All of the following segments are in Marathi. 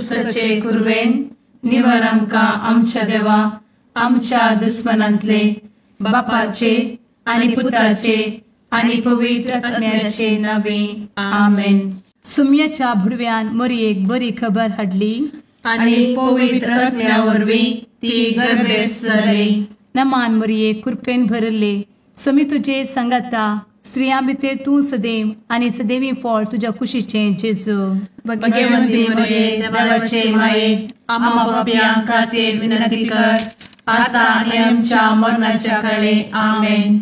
खुर्सचे कुर्वेन निवार आमकां आमच्या देवा आमच्या दुस्मनांतले बापाचे आनी पुताचे आनी पवित्र आत्म्याचे नावे आमेन. सुम्याच्या भुरव्यान मरियेक बरी खबर हाडली आनी पवित्र आत्म्या वरवीं ती गर्भेस जाली. नमान मरिये कृपेन भरले स्वामी तुजे संगाता स्त्रियां भितर तूं सदैव आनी सदैवी फळ तुज्या कुशीचे जेजू. भगवंती मरिये देवाचे माये आम्हा पाप्यां खातीर विनंती कर आता आनी आमच्या मरणाच्या काळी आमेन.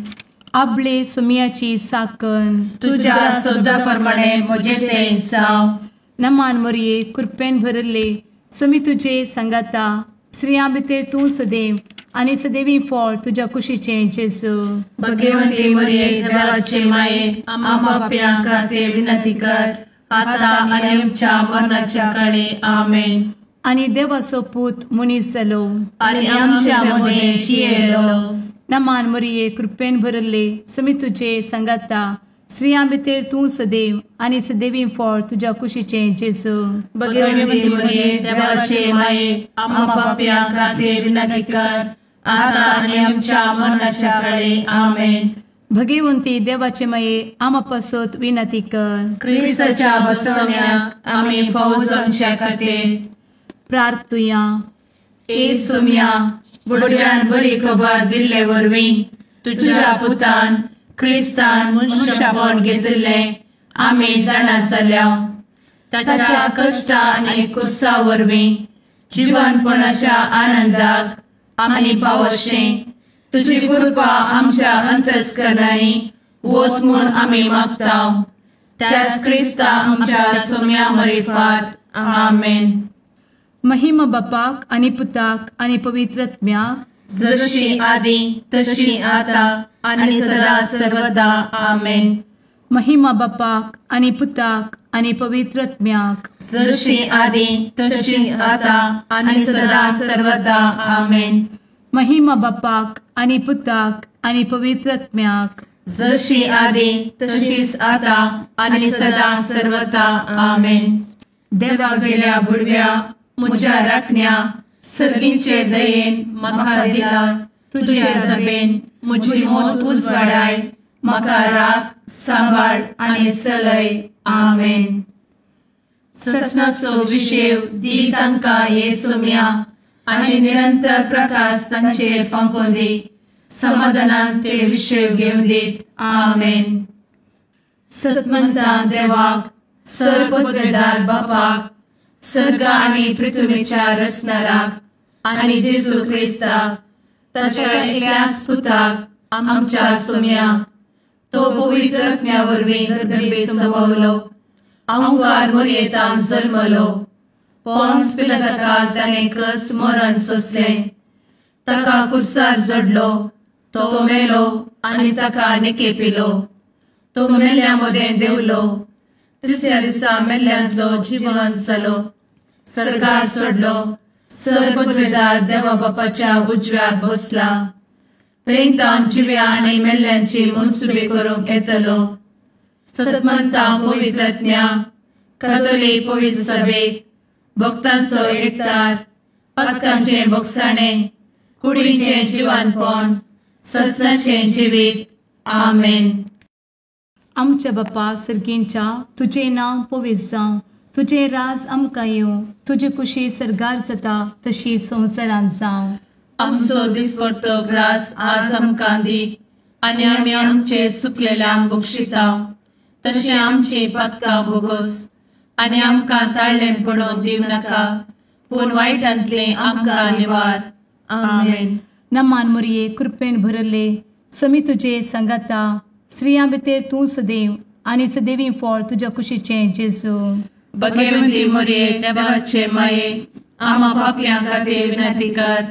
आपले सुम्याची साकण तुझ्या सोदा प्रमाणे म्हजे ते जाव. नमान मरिये कृपेन भरले स्वामी तुजे संगाता स्त्रियां भितर तूं सदैव आनी सदैवी फळ तुज्या कुशीचे जेजू. भगवंती मरिये देवाचे माये आम्हा पाप्यां खातीर विनंती कर आता आनी आमच्या मरणाच्या काळी आमेन. आनी देवाचो पूत मनीस जालो आनी आमच्या मदीं जियेलो. नमान मरिये कृपेन भरले स्वामी तुजे संगाता स्त्रियां भितर तूं सदैव आनी सदैवी फळ तुज्या कुशीचे जेजू. भगवंती मरिये देवाचे माये आम्हा पाप्यां खातीर विनंती कर आता आनी आमच्या मरणाच्या काळी आमेन. भगवंती देवाचे माये आमा पासत विनंती कर. क्रिस्ताच्या बसवण्याक आमी फावो जावचे खातीर प्रार्थुया. ए सुम्या बुडव्यान बरी खबर दिल्ले वरवीं तुज्या पुतान क्रिस्तान मनशापण घेतिल्ले आमी जाणा जाल्या. ताच्या कश्टा आनी कुर्सा वरवीं जिवनपणाच्या आनंदाक आमी पावशें तुजी कृपा आमच्या अंतस्करणांनी वत म्हूण आमी मागता. त्याच क्रिस्ता आमच्या सुम्या मरिफात आमेन. महिमा बापाक आनी पुताक आनी पवित्र आत्म्याक जशी आदी तशी आता आनी सदा सर्वदा आमेन. महिमा बापाक आनी पुताक आनी पवित्र आत्म्याक जशी आदी तशी आता आनी सदा सर्वदा आमेन. महिमा बापाक आनी पुताक आनी पवित्र आत्म्याक जशी आदी तशीच आता आनी सदा सर्वदा आमेन. देवा गेल्या बुडव्या म्हज्या राखण्या सर्गींचे दयेन म्हाका दिला तुजे दबेन म्हजी मोत उजवाडाय म्हाका राख सांबाळ आनी चलय आमेन. ससनाचो विशेव दी तांकां ये सुम्या आनी निरंतर प्रकाश तांचेर फांकून दी. समाधानान ते विशेव घेवन दीत आमेन. सतमंता देवाक सर्वपदवेदार बापाक सर्ग आनी पृथ्वीच्या रचणाराक आनी जेजू क्रिस्ताक ताच्या एकल्याच पुताक आमच्या सुम्याक तो पवित्र आत्म्या वरवीं गर्भे संभवलो. अंगार मरियेंतान जल्मलो. पोन्स पिलाताकाल ताणें कस मरण सोंसलें. ताका कुर्सार जडलो. तो मेलो आनी ताका निकेपिलो. तो मेल्ल्या मदें देंवलो. तिसऱ्या दिसा मेल्ल्यांतलो जिवंत जालो. सर्गार चडलो. सर्वपदवेदार देवा बापाच्या उजव्याक बसला. थंयतान जिव्या आनी मेल्ल्यांची मनसुबी करूंक येतलो. सतमंता पवित्र आत्म्या कातोलीक पवित्र सभेक भक्तांचो एकठार पातकांचे भोगसाणें कुडीचें जिवनपण ससनाचें जिवीत आमेन. आमच्या बापा सर्गींच्या तुझे नांव पवित्र जावं. तुझे राज आमकां येवं. तुजी कुशी सर्गार जाता तशी संवसारांत जावं. आमचो दिसपडटो ग्रास आज आमकां दी आनी आमी आमचे चुकलेल्यांक बक्षिता. तशें आमची पातकां भोगोस आनी आमकां ताळ्ळें पडोवन दिव नाका पूण वायटांतलें आमकां निवार आमेन. नमान मरिये कृपेन भरले स्वामी तुजे संगाता स्त्रियां भितर तूं सदैव आनी सदैवी फळ तुज्या कुशीचें जेजू. भगवंती मरिये देवाचे माये आम्हा पाप्यां खातीर विनंती कर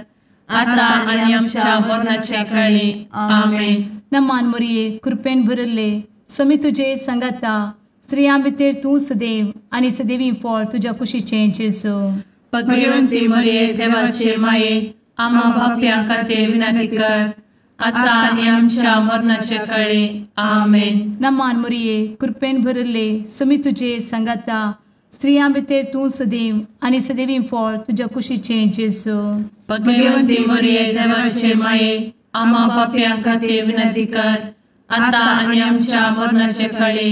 आता आनी आमच्या मरणाच्या काळी आमेन. नमान मरिये कृपेन भरले स्वामी तुजे संगाता स्त्रियां भितर तूं सदैव आनी सदैवी फळ तुज्या कुशीचें जेजू. भगवंती मरिये देवाचे माये आम्हा पाप्यां खातीर विनंती कर आता आनी आमच्या मरणाच्या काळी आमेन. नमान मरिये कृपेन भरले स्वामी तुजे संगाता स्त्रियां भितर तूं सदैव आनी सदैवी फळ तुज्या कुशीचें जेजू. भाग्यवंती मरिये देवाचे माये, आम्हा पाप्यां खातीर विनंती कर, आता आनी आमच्या मरणाचे काळी.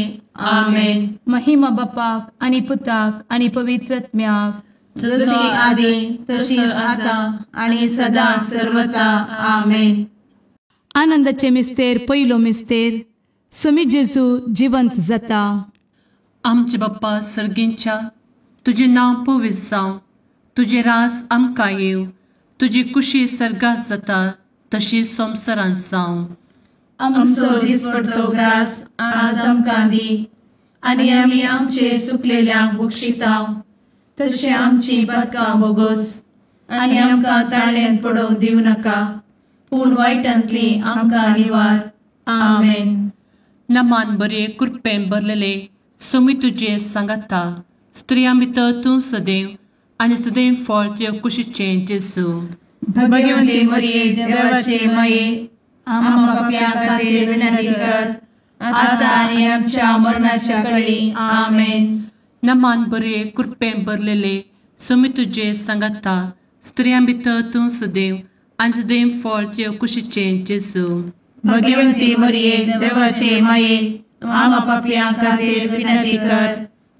आमेन. महिमा बापाक आनी पुताक आनी पवित्रत्म्याक, जशी आदी तशीच आता आणि सदा सर्वदा. आमेन. आनंदाचे मिस्तेर पयलो मिस्तेर, स्वामी जेजू जिवंत जाता. आमचे बाप्पा सर्गींच्या, तुझे नाव पवित्र जावं, तुझे रास आमकां येव, तुजी कुशी सर्गात जाता तशी संवसारांत जावं. आमचो दिसपडटो ग्रास आज आमकां दी, आनी आमी आमचे चुकलेल्यांक बक्षितांव, तशें आमची पातकां बोगोस आनी आमकां ताळ्यान पडोवंक दिवं नाका, पूण वायटांतली आमकां निवार. आमेन. नमान बरे कृपेन भरलेले सोमी तुझे सांगाता, स्त्रियां भितर तूं सदैव आनी सदैव फळ तुज्या कुशीचें जेजू. भाग्यवंती मरिये देवाचे माये, आम्हा पाप्यां खातीर विनंती कर, आता आनी आमच्या मरणाच्या काळी. आमेन. नमान बरे कृपेन भरलेले सोमी तुझे सांगाता, स्त्रियां भितर तूं सदैव आनी सदैव फळ तुज्या कुशीचें जेजू. भाग्यवंती मरिये देवाचे माये, आम्हा पाप्यां खातीर विनंती कर,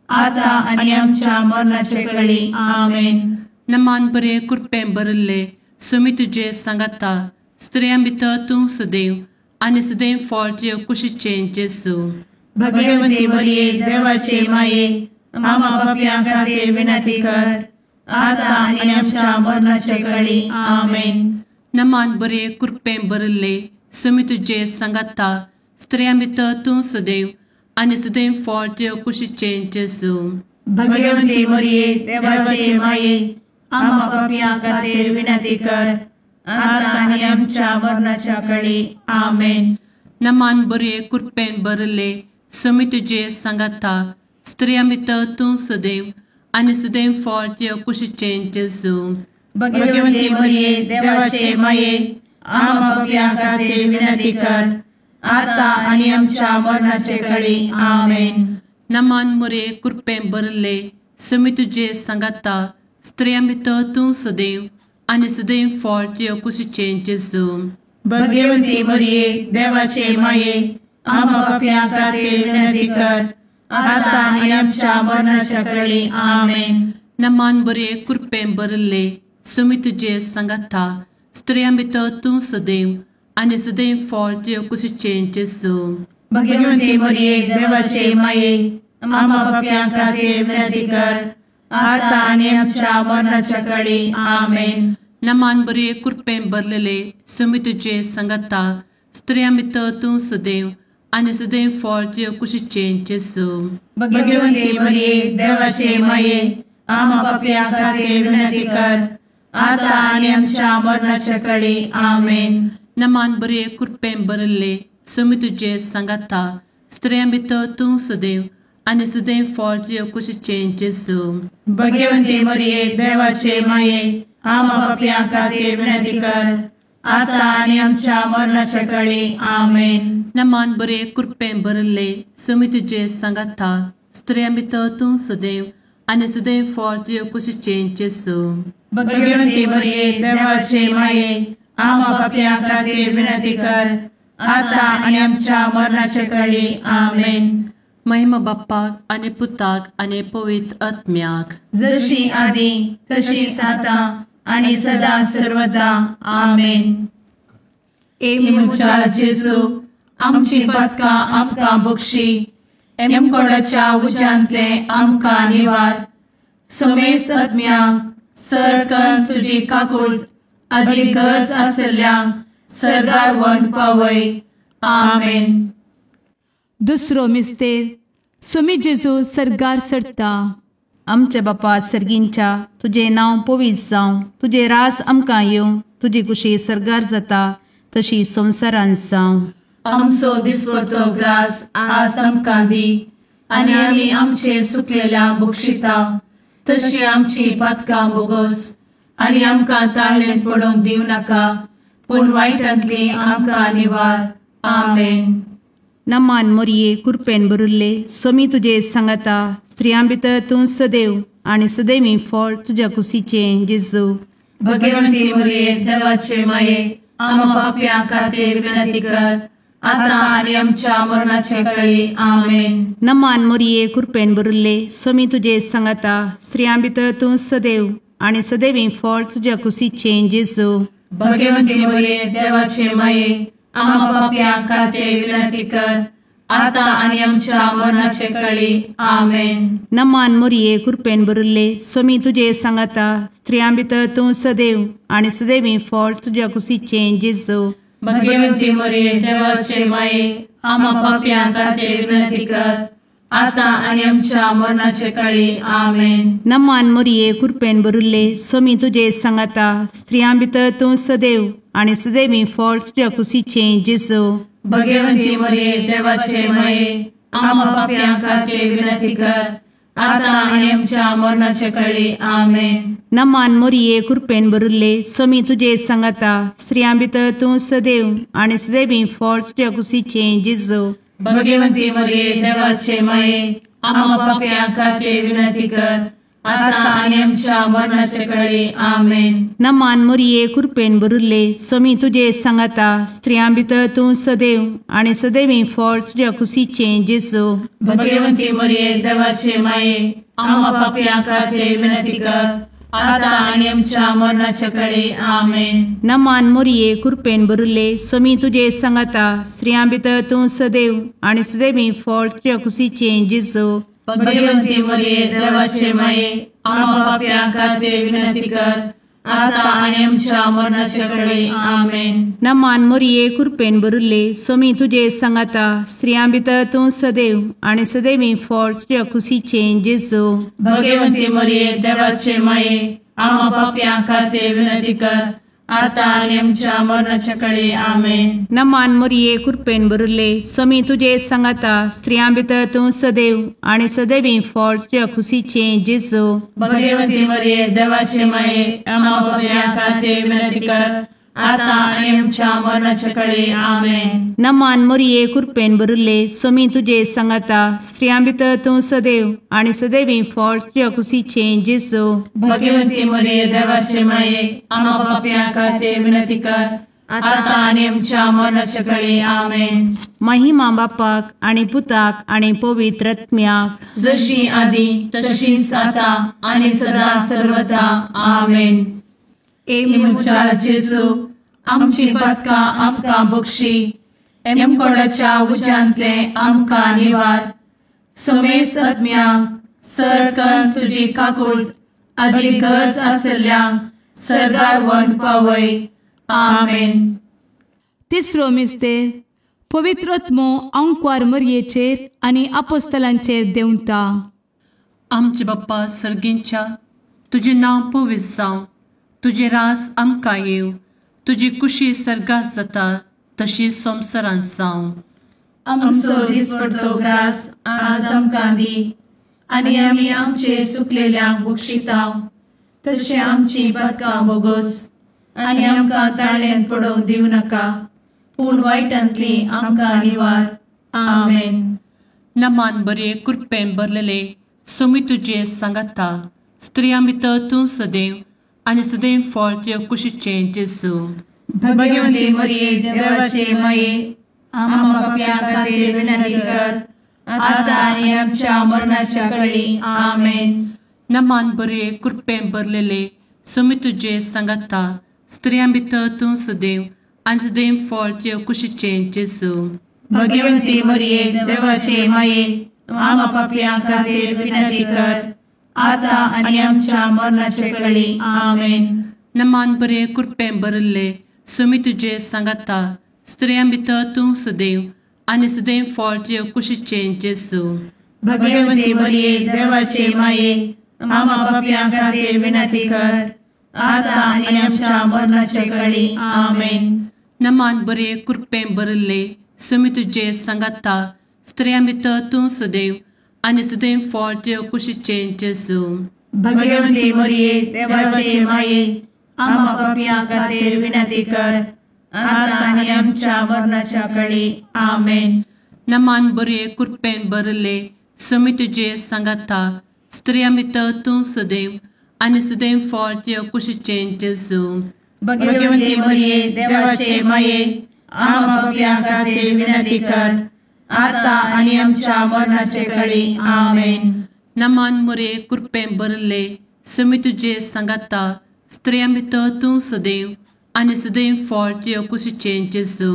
आता आनी आमच्या मरणाचे काळी. आमेन. नमान बरे कृपेन भरले सोमी तुझे सांगाता, स्त्रियां भितर तूं सदैव आनी सदैव फळ तुज्या कुशीचें जेजू. भाग्यवंती मरिये देवाचे माये, आम्हा पाप्यां खातीर विनंती कर, आता आनी आमच्या मरणाचे काळी. आमेन. नमान बरे कृपेन भरले सोमी तुझे सांगाता, स्त्रियां भितर तूं सदैव आनी सदैव फळ तुज्या कुशीचें जेजू. भाग्यवंती मरिये देवाचे माये, आम्हा पाप्यां खातीर विनंती कर, आता आनी आमच्या मरणाच्या काळी. आमेन. नमान बरे कृपेन भरले सोमी तुझे सांगाता, स्त्रियां भितर तूं सदैव आनी सदैव फळ तुज्या कुशीचें जेजू. भाग्यवंती मरिये देवाचे माये, आम्हा पाप्यां खातीर विनंती कर, आता आनी आमच्या मरणाचे काळी. आमेन. नमान बरे कृपेन भरले सोमी तुझे सांगाता, स्त्रियां भितर तूं सदैव आनी सदैव फळ तुज्या कुशीचें जेजू. भाग्यवंती मरिये देवाचे माये, आम्हा पाप्यां खातीर विनंती कर, आता आनी आमच्या मरणाच्या काळी. आमेन. नमान बरे कृपेन भरले सोमी तुझे सांगाता, स्त्रियां भितर तूं सदैव आनी सदैव फळ तुज्या कुशीचें जेजू. भाग्यवंती मरिये देवाचे माये, आम्हा पाप्यां खातीर विनंती कर, आता आनी आमच्या मरणाच्या काळी. आमेन. नमान बरे कृपेन भरलेले सोमी तुझे सांगाता, स्त्रियां भितर तूं सदैव आनी सदैव फळ तुज्या कुशीचें जेजू. भाग्यवंती मरिये देवाचे माये, आम्हा पाप्यां खातीर विनंती कर, आता आनी आमच्या मरणाच्या काळी. आमेन. नमान बरे कृपेन भरले सोमी तुझे सांगाता, स्त्रियां भितर तूं सदैव आनी सदैव फळ तुज्या कुशीचें जेजू. भाग्यवंती मरिये देवाचे माये, आम्हा पाप्यां खातीर विनंती कर, आता आनी आमच्या मरणाच्या काळी. आमेन. नमान बरे कृपेन भरले सोमी तुझे सांगाता, स्त्रियां भितर तूं सदैव आनी सदैव फळ तुज्या कुशीचें जेजू. भाग्यवंती मरिये देवाचे माये, आम्हा पाप्यां खातीर विनंती कर, आता आनी आमच्या मरणाच्या काळी. आमेन. महिमा बाप्पाक आनी पुताक आनी पवित्र आत्म्याक, जशी आदी तशीच आता आनी सदा सर्वदा. आमेन. मुचा जेजू, आमची पातकां आमकां बक्षी, एमकोडाच्या उज्यांतले आमकां निवार. समेस्त आत्म्यांक सडकन तुजी काकूट, अधिक गरज आसल्ल्यांक सर्गार व्हरून पावय. आमेन. दुसरो मिस्तेर, स्वामी जेजू सर्गार सरता. आमच्या बापा सर्गींच्या, तुझे नाव पवित्र जावं, तुझे रास आमकां येवं, तुजी कुशी सर्गार जाता तशी संवसारांत जावं. आमचो दिसपडटो ग्रास आज आमकां दी, आनी आमी आमचे चुकलेल्यांक बक्षितांव, तशी आमची पातकां बोगोस आनी आमकां ताळ्यान पडोवंक दिवं नाका, पूण वायटांतली आमकां निवार. आमेन. नमान मोरये कृपेन बरुल्ले सोमी तुझे सांगाता स्त्रियां भितर तूं सदैव आणि सदैवी फळ तुझ्या कुशीचे जेजू. भगवंती मरिये देवाचे माये आम्हा पाप्या खातीर विनंती कर आता आणि आमच्या मरणाचे वेळी आमेन. नमान मोरये कृपेन बरुल्ले सोमी तुझे सांगाता स्त्रियां भितर तूं सदैव आणि सदैवी फळ तुझ्या कुशीचे जेजू. भगवंती मरिये देवाचे माये आम्हा पाप्या खातीर विनंती कर आता आणि आमच्या मरणाचे वेळी आमेन. नमान मोरये कृपेन बरुल्ले सोमी तुझे सांगाता स्त्रियां भितर तूं सदैव आणि सदैवी फळ तुझ्या कुशीचे जेजू. भगवंती मरिये देवाचे माये आम्हा पाप्या खातीर विनंती कर आता आणि आमच्या मरणाचे वेळी आमेन. नमान मोरये कृपेन बरुल्ले सोमी तुझे सांगाता स्त्रियां भितर तूं सदैव आणि सदैवी फळ तुझ्या कुशीचे जेजू. भगवंती मरिये देवाचे माये आम्हा पाप्या खातीर विनंती कर आता आणि आमच्या मरणाचे वेळी आमेन. नमान मोरये कृपेन बरुल्ले सोमी तुझे सांगाता स्त्रियां भितर तूं सदैव आणि सदैवी फळ तुझ्या कुशीचे जेजू. भगवंती मरिये देवाचे माये आम्हा पाप्या खातीर विनंती कर आता आणि आमच्या मरणाचे वेळी आमेन. नमान मोरये कृपेन बरुल्ले सोमी तुझे सांगाता स्त्रियां भितर तूं सदैव आणि सदैवी फळ तुझ्या कुशीचे जेजू. भगवंती मरिये देवाचे माये आम्हा पाप्या खातीर विनंती कर आता आणि आमच्या मरणाचे वेळी आमेन. नमान मोरये कृपेन बरुल्ले सोमी तुझे सांगाता स्त्रियां भितर तूं सदैव आणि सदैवी फळ तुझ्या कुशीचे जेजू. भगवंती मरिये देवाचे माये आम्हा पाप्या खातीर विनंती कर आता आणि आमच्या मरणाचे वेळी आमेन. नमान मोरये कृपेन बरुल्ले सोमी तुझे सांगाता स्त्रियां भितर तूं सदैव आणि सदैवी फळ तुझ्या कुशीचे जेजू. भगवंती मरिये देवाचे माये आम्हा पाप्या खातीर विनंती कर आता आणि आमच्या मरणाचे वेळी आमेन. नमान मोरये कृपेन बरुल्ले सोमी तुझे सांगाता स्त्रियां भितर तूं सदैव आणि सदैवी फळ तुझ्या कुशीचे जेजू. भगवंती मरिये देवाचे माये आम्हा पाप्या खातीर विनंती कर आता आणि आमच्या मरणाचे वेळी आमेन. नमान मोरये कृपेन बरुल्ले सोमी तुझे सांगाता स्त्रियां भितर तूं सदैव आणि सदैवी फळ तुझ्या कुशीचे जेजू. भगवंती मरिये देवाचे माये आम्हा पाप्या खातीर विनंती कर आता आणि आमच्या मरणाचे वेळी आमेन. महिमा बापाक आणि पुताक आणि पवित्र आत्म्याक जशी आधी तशीच आता आणि सदा सर्वदा आमेन. मुच्या जेजू आमची पदका आमकां बक्षी एमकोडाच्या उज्यांतले आमकां निवार. समेस आत्म्यांक सरकन तुजी काकूट अधिक गरज आसल्ल्यांक सरगार वन पावय. आमेन. तिसरो मिस्तेर पवित्रत्मो अंकवार मरयेचेर आनी आपोस्तलांचेर देंवता. आमचे बाप्पा सर्गींच्या तुझे नांव पवित्र जावं, तुझे राज आमकां येव, तुजी कुशी सर्गात जाता तशी संवसारांत जावं. आमचो दिसपडटो ग्रास आज आमकां दी आनी आमी आमचे चुकलेल्यांक बक्षितांव. तशें आमची पदकां बोगोस आनी आमकां ताळ्यान पडोवंक दिवं नाका पूण वायटांतली आमकां निवार. आमेन. नमान बरे कृपेन भरलेले सोमी तुझे सांगाता स्त्रियां भितर तूं सदैव आणि सदैव फळ तुझ्या कुशीचे जेजू. भगवंती मरिये देवाचे माये आम्हा पाप्यां खातीर विनंती कर आता आणि आमच्या मरणाच्या वेळी. आमेन. नमान बरे कृपेन भरलेले सोमी तुझे सांगाता स्त्रियां भितर तूं सदैव आणि सदैव फळ तुझ्या कुशीचे जेजू. भगवंती मरिये देवाचे माये आम्हा पाप्यां खातीर विनंती कर आता आणि आमच्या मरणाचे वेळी. आमेन. नमान बरे कृपेन भरले सोमी तुझे सांगाता स्त्रियां भितर तूं सदैव आणि सदैव फळ तुझ्या कुशीचे जेजू. भगवंती मरिये देवाचे माये आम्हा पाप्यां खातीर विनंती कर आता आणि आमच्या मरणाचे वेळी. आमेन. नमान बरे कृपेन भरले सोमी तुझे सांगाता स्त्रियां भितर तूं सदैव आणि सदैव फळ तुझ्या कुशीचे जेजू. भगवंती मरिये देवाचे माये आम्हा पाप्यां खातीर विनंती कर आता आणि आमच्या मरणाच्या वेळी. आमेन. नमान बरे कृपेन भरले समी तुझे सांगाता स्त्रिया भितर तूं सदैव आनी सदैव फळ तुझ्या कुशीचें जेजू. भगवती मरिये देवाचे माये आम्हा पापियां खातीर विनंती कर आता आणि आमच्या मरणाचे काळी आमेन. नमान बरे कृपेन भरले समी तुझे सांगाता स्त्रिया भितर तूं सदैव आनी सदैव फळ तुझ्या कुशीचें जेजू.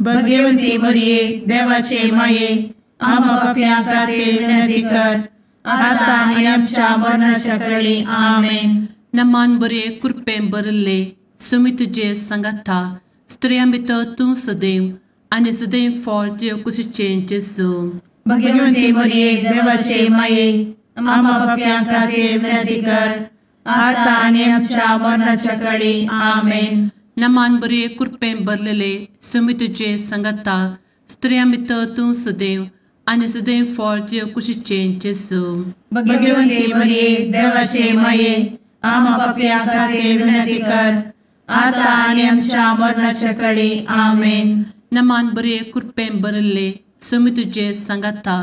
भगवती मरिये देवाचे माये आम्हा पापियां खातीर विनंती कर आता आणि आमच्या मरणाच्या काळी आमेन. नमान बरे कृपेन भरले समी तुझे सांगाता स्त्रिया भितर तूं सदैव आनी सदैव फळ तुझ्या कुशीचें जेजू. भगवती मरिये देवाचे माये आम्हा पापियां खातीर विनंती कर आता आणि आमच्या मरणाच्या काळी आमेन. नमान बरे कृपेन भरलेले समी तुझे सांगाता स्त्रिया भितर तूं सदैव आनी सदैव फळ तुझ्या कुशीचें जेजू. भगवती मरिये देवाचे माये आम्हा पापियां खातीर विनंती कर आता आणि आमच्या मरणाच्या काळी आमेन. नमान बरे कृपेन भरले समी तुझे सांगाता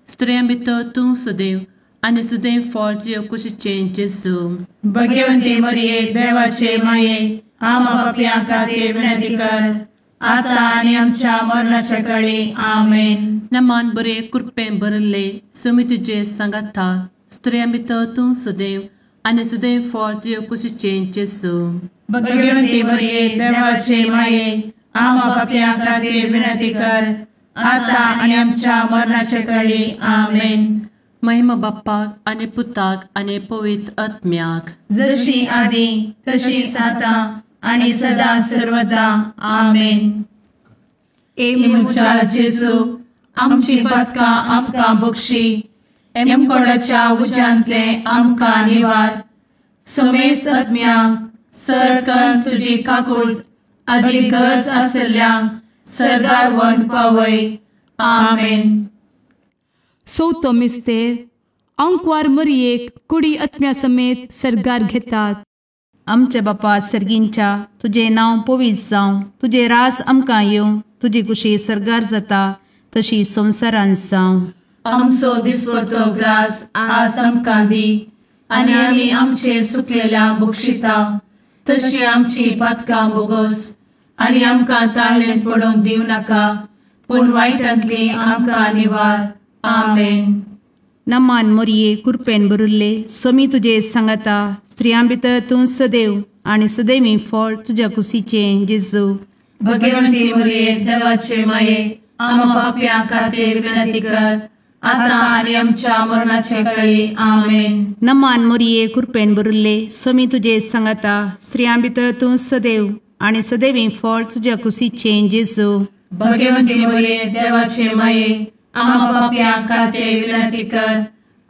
स्त्रिया भितर तूं सदैव आनी सदैव फळ तुझ्या कुशीचें जेजू. भगवती मरिये देवाचे माये आम्हा पापियां खातीर विनंती कर आता आणि आमच्या मरणाच्या काळी आमेन. नमान बरे कृपेन भरले समी तुझे सांगाता स्त्रिया भितर तूं सदैव आनी सदैव फळ तुझ्या कुशीचें जेजू. भगवती मरिये देवाचे माये आम्हा पापियां खातीर विनंती कर आता आणि आमच्या मरणाच्या काळी आमेन. महिमा बाप्पाक आनी पुताक आनी पवित्र आत्म्याक जशी आदी तशीच आता आणि सदा सर्वदा आमेन. मुचा जेजू आमची पदकां आमकां बक्षी एमकोडाच्या उज्यांतले आमकां निवार. सोमेस आत्म्याक सरकन तुजी काकूट अधिक गरज आसल्यांक सरगार वन पावय. आमेन. चवथो मिस्तेर अंकवार मरियेक कुडी आत्म्या समेत सरगार घेतात. आमच्या बापा सर्गींच्या तुझे नांव पवित्र जावं, तुझे रास आमकां येवं, तुजी कुशी सरगार जाता तशी संवसारांत जावं. आमचो दिसपडटो ग्रास आज आमकां दी आनी आमी आमचे सुकलेल्यांक बक्षिता तशी आमची पदकां बोगोस आनी आमकां ताळ्ळेन पडोवन दिव नाका पूण वायटांतली आमकां निवार. आमेन. नमान मोरये कृपेन भरुल्ले सोमी तुजे सांगाता स्त्रियां भितर तूं सदैव आनी सदैवी फळ तुज्या कुशीचें जेजू. भगवंती मरिये देवाचे माये आम्हा पापियां खातीर विनंती कर आता आणि आमच्या मरणाचे काळी. आमेन. नमान मोरये कृपेन भरुल्ले सोमी तुजे सांगाता स्त्रियां भितर तूं सदैव आनी सदैवी फळ तुज्या कुशीचें जेजू. भगवंती मरिये देवाचे माये आम्हा पापियां खातीर विनंती कर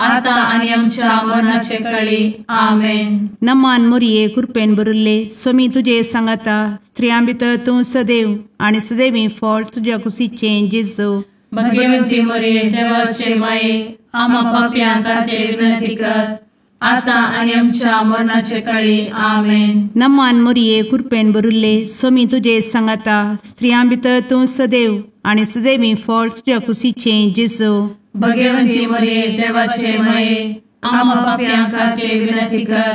आता आणि आमच्या मरणाचे काळी. आमेन. नमान मोरये कृपेन भरुल्ले सोमी तुजे सांगाता स्त्रियां भितर तूं सदैव आनी सदैवी फळ तुज्या कुशीचें जेजू. भगवंती मरिये देवाचे माये आम्हा पापियां खातीर विनंती कर आता आणि आमच्या मरणाचे काळी. आमेन. नमान मोरये कृपेन भरुल्ले सोमी तुजे सांगाता स्त्रियां भितर तूं सदैव आनी सदैवी फळ तुज्या कुशीचें जेजू. भगवंती मरिये देवाचे माये आम्हा पापियां खातीर विनंती कर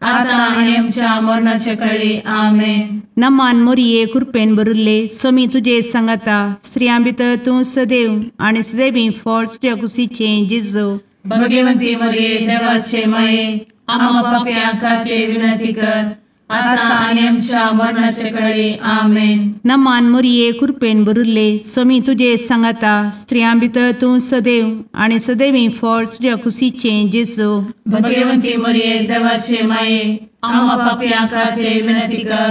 आता आणि आमच्या मरणाचे काळी. आमेन. नमान मोरये कृपेन भरुल्ले सोमी तुजे सांगाता स्त्रियां भितर तूं सदैव आनी सदैवी फळ तुज्या कुशीचें जेजू. भगवंती मरिये देवाचे माये आम्हा पापियां खातीर विनंती कर आता आणि आमच्या मरणाचे काळी. आमेन. नमान मोरये कृपेन भरुल्ले सोमी तुजे सांगाता स्त्रियां भितर तूं सदैव आनी सदैवी फळ तुज्या कुशीचें जेजू. भगवंती मरिये देवाचे माये आम्हा पापियां खातीर विनंती कर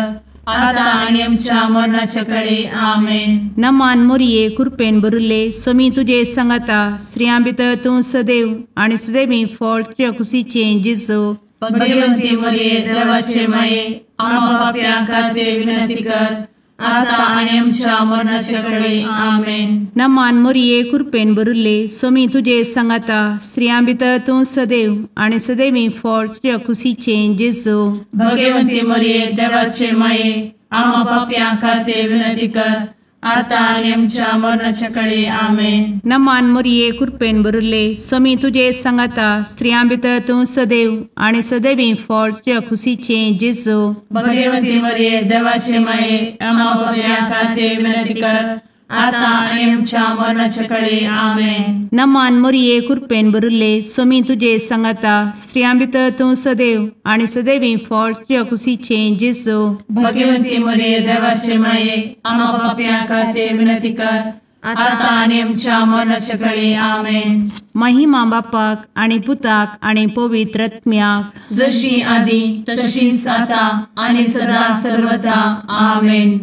आता आणि आमच्या मरणाच्या काळी. आमेन. नमान मोरये कृपेन भरुल्ले सोमी तुजे सांगाता स्त्रियां भितर तूं सदैव आनी सदैवी फळ तुज्या कुशीचें जेजू. भगवंती मरिये देवाचे माये आम्हा पापियां खातीर विनंती कर आता आणि आमच्या मरणाच्या काळी. आमेन. नमान मोरये कृपेन भरुल्ले सोमी तुजे सांगाता स्त्रियां भितर तूं सदैव आनी सदैवी फळ तुज्या कुशीचें जेजू. भगवंती मरिये देवाचे माये आम्हा पापियां खातीर विनंती कर आता आणि आमच्या मरणाच्या काळी आमेन. नमान मोरये कृपेन बरुल्ले स्वामी तुझे सांगाता स्त्रियां भितर तूं सदैव आणि सदैवी फळ तुझ्या खुशीचे जेजू. भगवती मरिये देवाचे माये आम्हा पाप्यां खातीर विनंती कर, आता आणि आमच्या मरणाच्या काळी आमेन. नमान मोरये कृपेन बरुल्ले स्वामी तुझे सांगाता स्त्रियां भितर तूं सदैव आणि सदैवी फळ तुझ्या खुशीचे जेजू. भगवती मरिये देवाचे माये आम्हा पाप्यां खातीर विनंती कर, आता आणि आमच्या मरणाच्या काळी आमेन. महिमा बापाक आणि पुताक आणि पवित्र आत्म्याक, जशी आधी तशीच आता आणि सदा सर्वदा आमेन.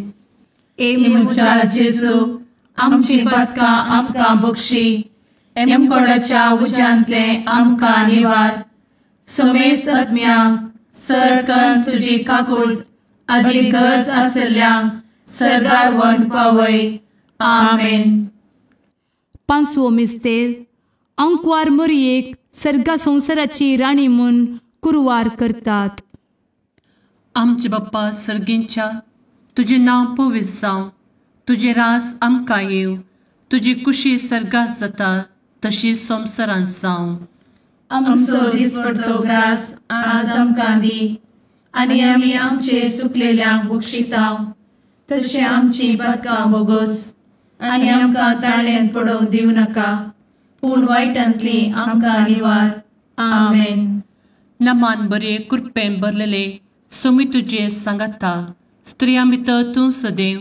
ए मुचा जेजू, आमची पदकां आमकां बक्षी, एमकोडाच्या उज्यांतले आमकां निवार. समेस्त आत्म्यांक सरकन तुजी काकूट अधिक गरज आसल्ल्यांक सरगार वन पावय. आमेन. पांचवो मिस्तेर अंकवार मोरयेक सर्गा संवसाराची राणी म्हूण कुरवार करतात. आमचे बाप्पा सर्गींच्या तुझे नांव पवित्र जावं, तुझे रास आमकां येव, तुजी कुशी सर्गास जाता तशी संवसारांत जावं. आमचो दिसपडटो ग्रास आज आमकां दी, आनी आमी आमचे चुकलेल्यांक बक्षितांव. तशें आमची पदकां बोगोस आनी आमकां ताळ्यान पडोवंक दिवं नाका, पूण वायटांतली आमकां निवार. आमेन. नमान बरे कृपेन भरलेले सोमी तुझे सांगाता स्त्रियां भितर तूं सदैव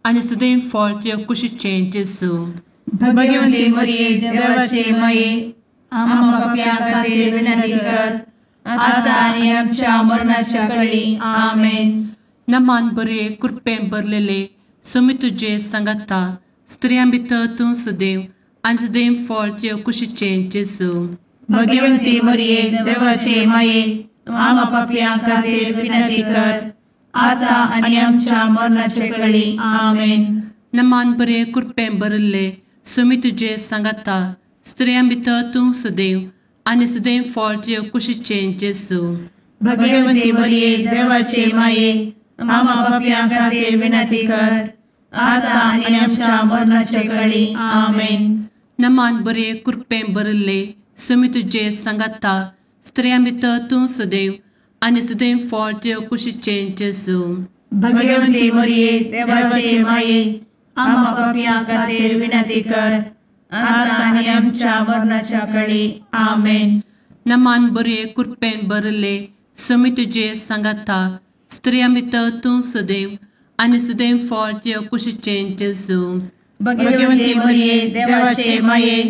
आणि सदैव फळ तुझ्या कुशीचे जेजू. भगवती मरिये देवाचे माये आम्हा पाप्यां खातीर विनंती कर, आता आनी आमच्या मरणाच्या काळी आमेन. नमान बरे कृपेन भरलेले सोमी तुझे सांगाता स्त्रियां भितर तूं सदैव आणि सदैव फळ तुझ्या कुशीचे जेजू. भगवती मरिये देवाचे माये आम्हा पाप्यां खातीर विनंती कर, आता आनी आमच्या मरणाच्या काळी आमेन. नमान बरे कृपेन भरले सोमी तुझे सांगाता स्त्रियां भितर तूं सदैव आणि सदैव फळ तुझ्या कुशीचे जेजू. भगवती मरिये देवाचे माये आम्हा पाप्यां खातीर विनंती कर, आता आनी आमच्या मरणाच्या काळी आमेन. नमान बरे कृपेन भरले सोमी तुझे सांगाता स्त्रियां भितर तूं सदैव आणि सदैव फळ तुझ्या कुशीचे जेजू. भगवती मरिये देवाचे माये आम्हा पाप्यां खातीर विनंती कर, आता आनी आमच्या मरणाच्या काळी आमेन. नमान बरे कृपेन भरले सोमी तुझे सांगाता स्त्रियां भितर तूं सदैव आणि सदैव फळ तुझ्या कुशीचे जेजू. भगवती मरिये देवाचे माये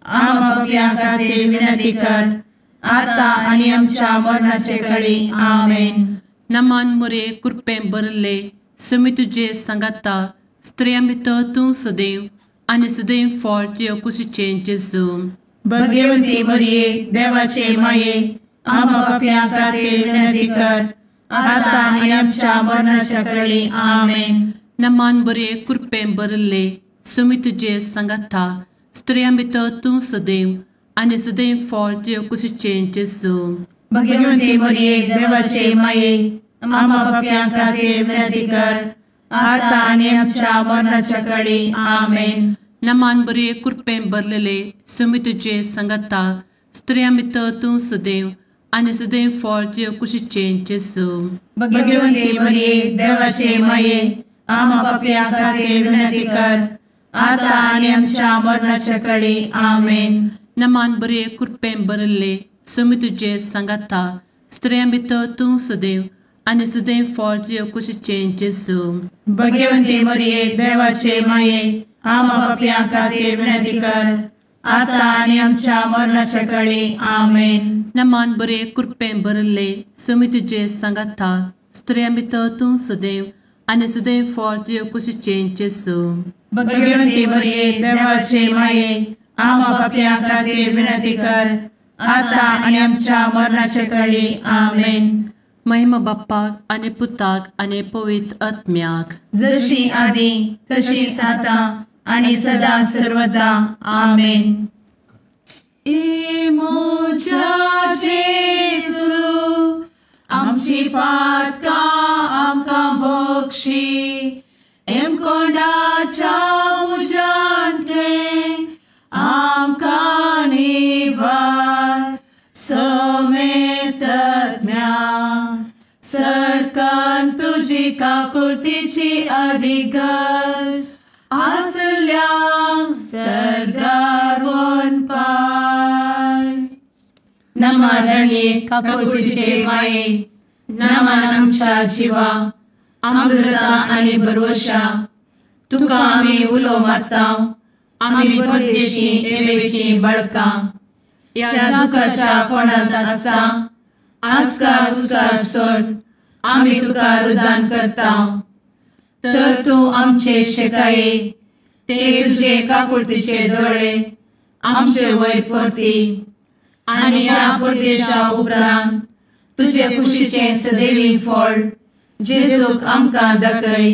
आम्हा पाप्यां खातीर विनंती कर, आता आनी आमच्या मरणाच्या काळी आमेन. नमान बरे कृपेन भरले सोमी तुझे सांगाता स्त्रियां भितर तूं सदैव आणि सदैव फळ तुझ्या कुशीचे जेजू. भगवती मरिये देवाचे माये आम्हा पाप्यां खातीर विनंती कर, आता आनी आमच्या मरणाच्या काळी आमेन. नमान बरे कृपेन भरले सोमी तुझे सांगाता स्त्रियां भितर तूं सदैव आणि सदैव फळ तुझ्या कुशीचे जेजू. भगवती मरिये देवाचे माये आम्हा पाप्यां खातीर विनंती कर, आता आनी आमच्या मरणाच्या काळी आमेन. नमान बरे कृपेन भरलेले सोमी तुझे सांगाता स्त्रियां भितर तूं सदैव आणि सदैव फळ तुझ्या कुशीचे जेजू. भगवती मरिये देवाचे माये आम्हा पाप्यां खातीर विनंती कर, आता आनी आमच्या मरणाच्या काळी आमेन. नमान बरे कृपेन भरले सोमी तुझे सांगाता स्त्रियां भितर तूं सदैव आणि सदैव फळ तुझ्या कुशीचे जेजू. भगवती मरिये देवाचे माये आम्हा पाप्यां खातीर विनंती कर, आता आनी आमच्या मरणाच्या काळी आमेन. नमान बरे कृपेन भरले सोमी तुझे सांगाता स्त्रियां भितर तूं सदैव आणि सदैव फळ तुझ्या कुशीचे जेजू. भगवती मरिये देवाचे माये आम्हा पाप्यां खातीर विनंती कर, आता आनी आमच्या मरणाच्या काळी आमेन. महिमा बाप्पाक आणि पुताक आणि पवित्र आत्म्याक, जशी आधी तशीच आता आणि सदा सर्वदा आमेन. ए मोजा जेजू आमची पातकां आमकां बक्षी, एम कोंडाच्या आमची काकुळतीची अधिगस आसल्यांक सरगार वन पाय. नमारणे काकुळतीचे माये नमान आमच्या जिवा अमृता आनी भरवशा तुका आमी उलो मारताव. आमी परदेशी एवेची बळकां या दुखाच्या कोणात आसता आस्कार उस्कार सोड आमी तुका रुदान करताव. तर तूं आमचे शेकाये ते तुझे काकुळतीचे दोळे आमचे वयर परती आनी या परदेशा उपरांत तुझे कुशीचे सदैवी फळ जेजूक आमकां दाखय.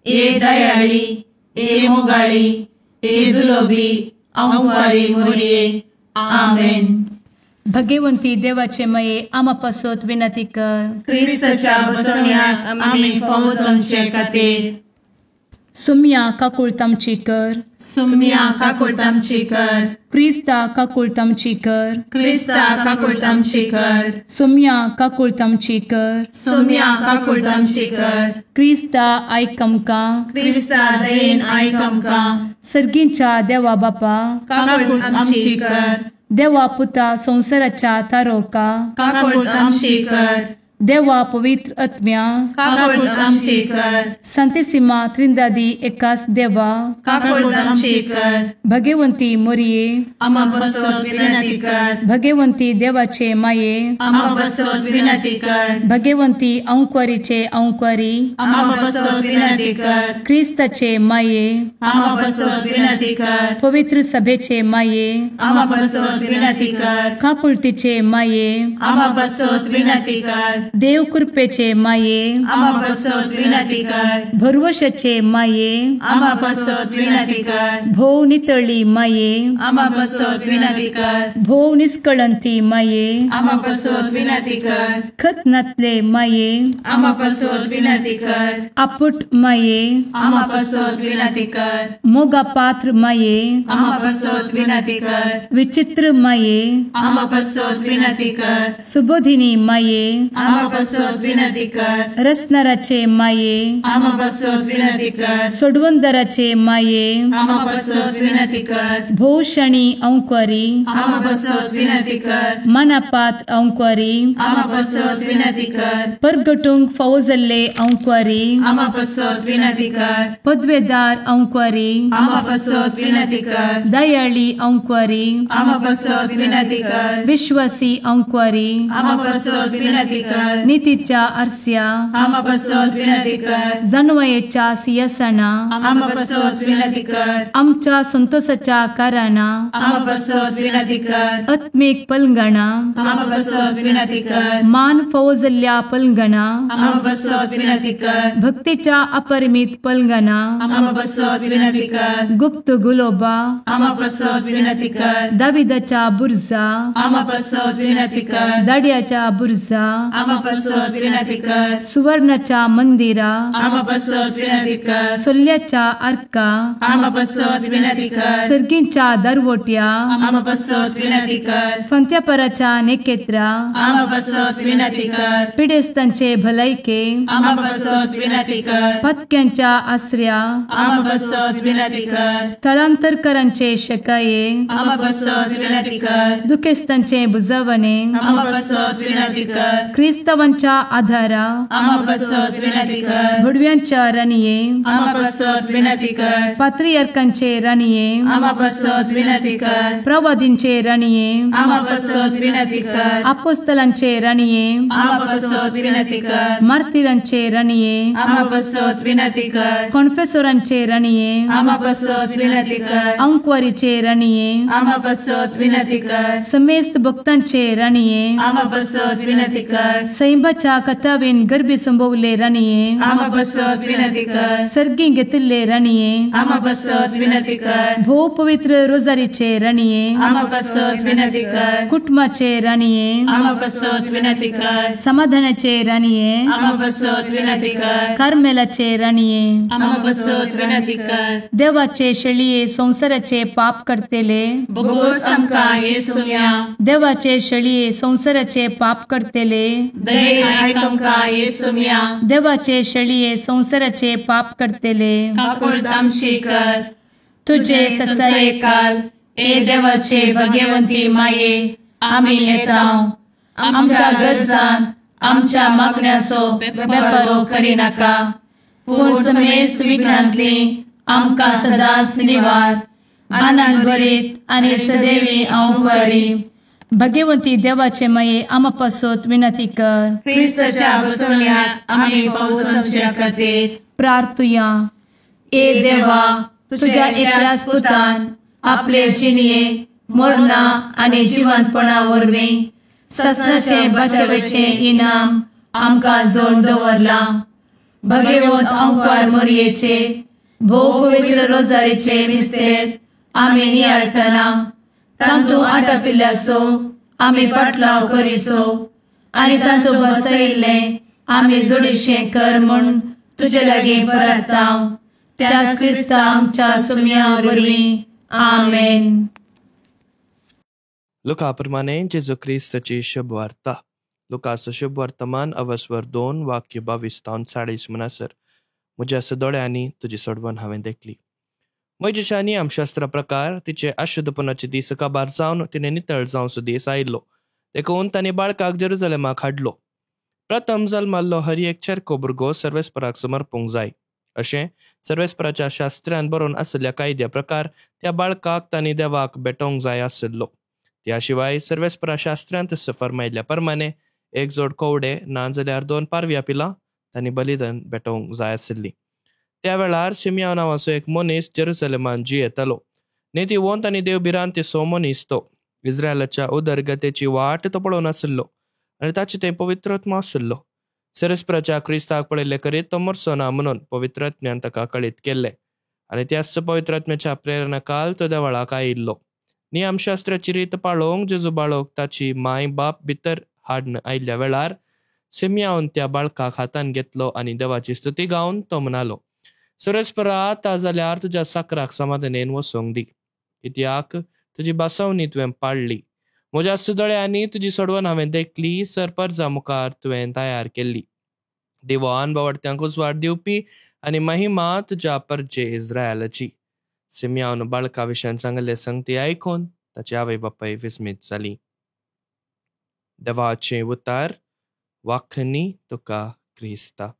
ए दयाळी ए मोगाळी ए दुलोबी अंवारी मोरये. आमेन. भगवंती देवाचे मये आमा पासत विनंती कर. क्रिस्ताच्या बसवण्यात आमी फावोसोनचे खातीर सुम्या काकुळतामची कर. सुम्या काकुळतामची कर. क्रिस्ता काकुळतामची कर. क्रिस्ता काकुळतामची कर. सुम्या काकुळतामची कर. सुम्या काकुळतामची कर. क्रिस्ता आयक आमकां. क्रिस्ता दयेन आयक आमकां. सर्गींच्या देवा बापा काकुळतामची कर. देवा पुता संसाराच्या तारोका काकुळतामची कर. देवा पवित्र आत्म्या काकुळतामची कर. संतेसिमा त्रिंदादी एकाच देवा काकुळतामची कर. भगवंती मोरये आमा बसोत विनंती कर. भगवंती देवाचे माये आमा बसोत विनंती कर. भगवंती अंक्वारीचे अंक्वारी आमा बसोत विनंती कर. क्रिस्ताचे माये आमा बसोत विनंती कर. पवित्र सभेचे माये आमा बसोत विनंती कर. काकुळतीचे माये आमा बसोत विनंती कर. देव कृपेचे माये आमा बसोत विनंती कर. भरवशाचे माये आमा बसोत विनंती कर. भोव नितळी माये आमा बसोत विनंती कर. भोव निष्कळंती माये आमा बसोत विनंती कर. खतनातले माये आमा बसोत विनंती कर. आपुट माये आमा बसोत विनंती कर. मोगा पात्र माये आमा बसोत विनंती कर. विचित्र माये आमा बसोत विनंती कर. सुबोधिनी माये आमा बसोत विनंती कर. रसनाराचे माये आमा बसोत विनंती कर. सोडवंदराचे माये आमा बसोत विनंती कर. भोवशणी अंक्वारी आमा बसोत विनंती कर. मनापात्र अंक्वारी आमा बसोत विनंती कर. परगटूंक फावो जाल्ले अंक्वारी आमा बसोत विनंती कर. पदवेदार अंक्वारी आमा बसोत विनंती कर. दयाळी अंक्वारी आमा बसोत विनंती कर. विश्वासी अंक्वारी आमा बसोत विनंती कर. नीतीच्या आरस्या आमा बसोत विनंती कर. जाणवयेच्या सिंहासना आमा बसोत विनंती कर. आमच्या संतोषाच्या काराना आमा बसोत विनंती कर. आत्मिक पलंगणा आमा बसोत विनंती कर. मान फावो जाल्ल्या पलंगणा आमा बसोत विनंती कर. भक्तीच्या अपरिमित पलंगणा आमा बसोत विनंती कर. गुप्त गुलोबा आमा बसोत विनंती कर. दाविदाच्या बुर्जा आमा बसोत विनंती कर. दाड्याच्या बुर्जा आमा बसोत विनंती कर. सुवर्णाच्या मंदिरा आमा बसोत विनंती कर. सोल्ल्याच्या अर्का आमा बसोत विनंती कर. सर्गींच्या दरवोट्या आमा बसोत विनंती कर. फंत्यापराच्या नेकेत्रा आमा बसोत विनंती कर. पिडेस्तांचे भलायके आमा बसोत विनंती कर. पथक्यांच्या आसऱ्या आमा बसोत विनंती कर. स्थळांतरकरांचे शेकाये आमा बसोत विनंती कर. दुखेस्तांचे बुजावणे आमा बसोत विनंती कर. ख्रिस्तवांच्या आधारा आमा बसोत विनंती कर. भुडव्यांच्या रानिये आमा बसोत विनंती कर. पात्रियार्कांचे रानिये आमा बसोत विनंती कर. प्रवादींचे रानिये आमा बसोत विनंती कर. अपोस्तलांचे रानिये आमा बसोत विनंती कर. मार्तिरांचे रानिये आमा बसोत विनंती कर. कॉन्फेसोरांचे रानिये आमा बसोत विनंती कर. अंक्वारीचे रानिये आमा बसोत विनंती कर. समेस्त भक्तांचे रानिये आमा बसोत विनंती कर. सैंबाच्या कथावेन गर्भी संभवले रानिये आमा बसोत विनंती कर. सर्गी घेतले रानिये आमा बसोत विनंती कर. भो पवित्र रोजारीचे रानिये आमा बसोत विनंती कर. कुटुंबाचे रानिये आमा बसोत विनंती कर. समाधानाचे रानिये आमा बसोत विनंती कर. कार्मेलाचे रानिये आमा बसोत विनंती कर. देवाचे शळिये संसाराचे पाप करतेले बोगोस आमकां येसुया. देवाचे शळिये संसाराचे पाप करतेले दयेन आयक आमकां येसू मिया. देवाचे शेळये संवसाराचे पाप करतेले. काकूळट आमची कर. तुझे ससाये काल ए देवाचे भाग्यवंती माये आमी येताव. आमच्या गरजान आमच्या मागण्याचो बेपागो करी नाका. पूण समेस्त विघ्नांतली आमकां सदांच निवार. आनंद बरीत आनी सदैवी आंवकारी. भाग्यवंती देवाचे माये आमा पासत विनंती कर. क्रिस्ताच्या बसवण्यात आमी पावसाच्या खातीर प्रार्थुया. ए देवा, तुझ्या एकल्याच पुतान आपले जिणये मरणा आनी जिवंतपणा वरवीं ससनाचे बचावेचे इनाम आमकां जोड दवरला. भगवंत आंवकार मरयेचे भोव पवित्र रोजारीचे मिस्तेर आमी नियाळटना तांतू आटापिल्ल्याचो आमी फाटलाव करिचो आनी तांतू बसयिल्ले आमी जोडीशें कर म्हूण तुजे लागीं परतांव. त्या क्रिस्ता आमच्या सुम्या वरवीं. आमेन. लुका प्रमाणे जेजू ख्रिस्ताची शुभ वार्ता. लुकाचो शुभ वर्तमान अवस्वर 2 वाक्य 22-40 म्हणसर. म्हज्या दोळ्यांनी तुजी सोडवण हांवें देखली. मोइशेच्या नियमशास्त्रा प्रकार तिचे अशुद्धपणाचे दीस काबार जावन तिने नितळ जावचो दीस आयिल्लो. देखून तांणी बाळकाक जेरुसलेमाक हाडलो. प्रथम जल्माल्लो हर एक चेरको भुरगो सर्वेस्पराक समर्पूंक जाय अशें सर्वेस्पराच्या शास्त्रांत बरोवन आशिल्ल्या कायद्या प्रकार त्या बाळकाक तांणी देवाक भेटोवंक जाय आशिल्लो. त्या शिवाय सर्वेस्परा शास्त्रांत फर्मायिल्ल्या प्रमाणे एक जोड कोवडे ना जाल्यार 2 पारव्या पिलां तांणी बलिदान भेटोवंक जाय आशिल्ली. त्या वेळार सिमियोन नांवाचो एक मनीस जेरुसलेमान जियेतालो. नितीवंत आनी देवभिरांतीचो मनीस तो. इस्रायलाच्या उदरगतेची वाट तो पळोवन आशिल्लो आनी ताचे थंय पवित्र आशिल्लो. सर्वेस्पराच्या क्रिस्ताक पळयले करीत तो मरचो ना म्हणून पवित्रात्म्यान ताका कळीत केल्ले आनी त्याच पवित्रात्म्याच्या प्रेरणाकाल तो देवळाक आयिल्लो. नियमशास्त्राची रीत पाळोवंक जेजू बाळोक ताची माय बाप भितर हाडून आयिल्ल्या वेळार सिमियोन त्या बाळकाक हातान घेतलो आनी देवाची स्तुती गावन तो म्हणालो, सर्वेस्परा ता जाल्यार तुज्या साकराक समाधानेन वसोंक दी. कित्याक तुजी बासवणी तुवें पाळली. म्हज्या सुदळ्यांनी तुजी सोडवण हांवें देखली. सरपर्जा मुखार तुवें तयार केल्ली. देवान बावडत्यांक उजवाड दिवपी आनी महिमा तुज्या परजे इस्रायलाची. सिमियोन बाळका विशयान सांगले संगती आयकून ताची आवय बापाय विस्मीत जाली. देवाचें उतार. वाखणी तुका क्रिस्ता.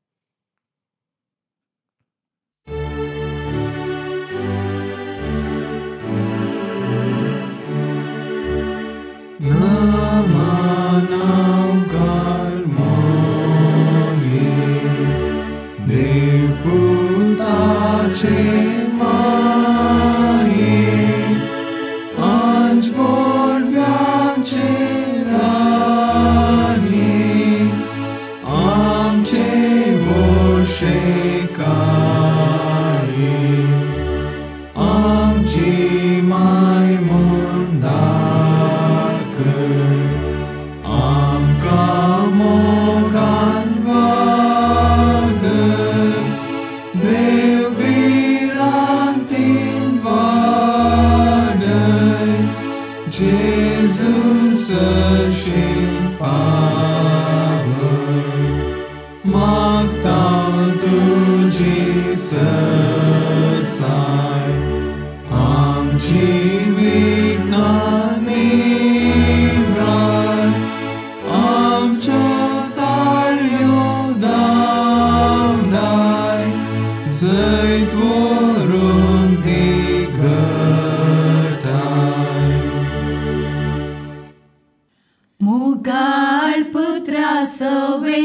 मुगाळ पुत्रा सवे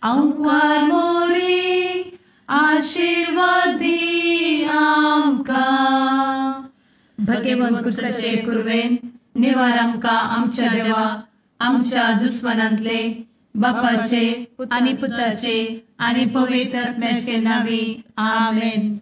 आंवकार मोरी आशीर्वादी आमकां. भगवंत क्रिस्ताचे कुरवेन निवार आमकां आमच्या देवा आमच्या दुस्मनांतले बापाचे आनी पुताचे आनी पवित्र आत्म्याचे नावी. आमेन.